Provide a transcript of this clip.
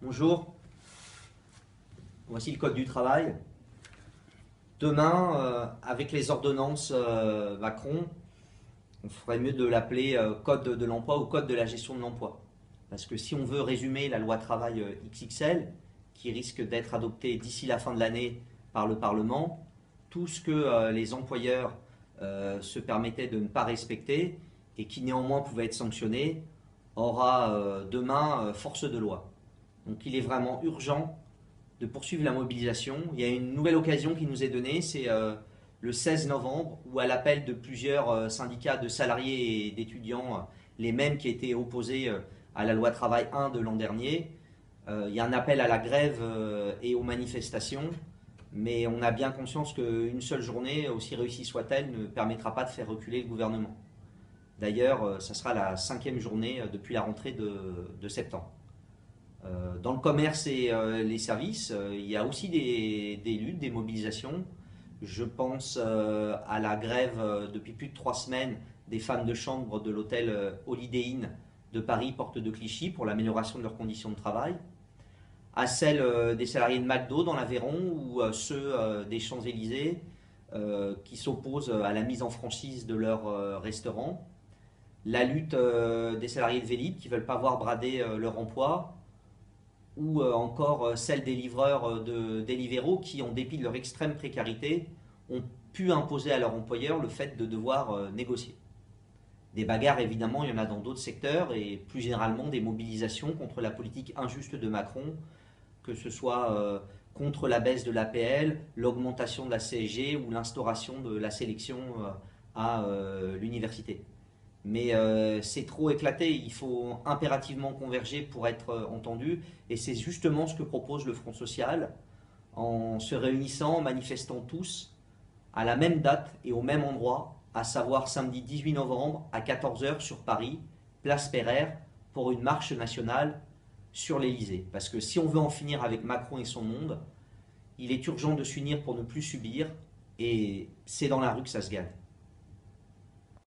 Bonjour, voici le code du travail. Demain, avec les ordonnances Macron, on ferait mieux de l'appeler code de l'emploi ou code de la gestion de l'emploi. Parce que si on veut résumer la loi travail XXL, qui risque d'être adoptée d'ici la fin de l'année par le Parlement, tout ce que les employeurs se permettaient de ne pas respecter et qui néanmoins pouvait être sanctionné, aura demain force de loi. Donc il est vraiment urgent de poursuivre la mobilisation. Il y a une nouvelle occasion qui nous est donnée, c'est le 16 novembre, où à l'appel de plusieurs syndicats de salariés et d'étudiants, les mêmes qui étaient opposés à la loi travail 1 de l'an dernier, il y a un appel à la grève et aux manifestations, mais on a bien conscience qu'une seule journée, aussi réussie soit-elle, ne permettra pas de faire reculer le gouvernement. D'ailleurs, ça sera la 5e journée depuis la rentrée de septembre. Dans le commerce et les services, il y a aussi des luttes, des mobilisations. Je pense à la grève depuis plus de 3 semaines des femmes de chambre de l'hôtel Holiday Inn de Paris, porte de Clichy, pour l'amélioration de leurs conditions de travail. À celle des salariés de McDo dans l'Aveyron ou ceux des Champs-Élysées qui s'opposent à la mise en franchise de leur restaurant. La lutte des salariés de Vélib qui ne veulent pas voir brader leur emploi, ou encore celle des livreurs de Deliveroo qui, en dépit de leur extrême précarité, ont pu imposer à leur employeur le fait de devoir négocier. Des bagarres, évidemment, il y en a dans d'autres secteurs et plus généralement des mobilisations contre la politique injuste de Macron, que ce soit contre la baisse de l'APL, l'augmentation de la CSG ou l'instauration de la sélection à l'université. Mais c'est trop éclaté, il faut impérativement converger pour être entendu, et c'est justement ce que propose le Front Social, en se réunissant, en manifestant tous à la même date et au même endroit, à savoir samedi 18 novembre à 14 heures sur Paris, place Pereire, pour une marche nationale sur l'Elysée. Parce que si on veut en finir avec Macron et son monde, il est urgent de s'unir pour ne plus subir, et c'est dans la rue que ça se gagne.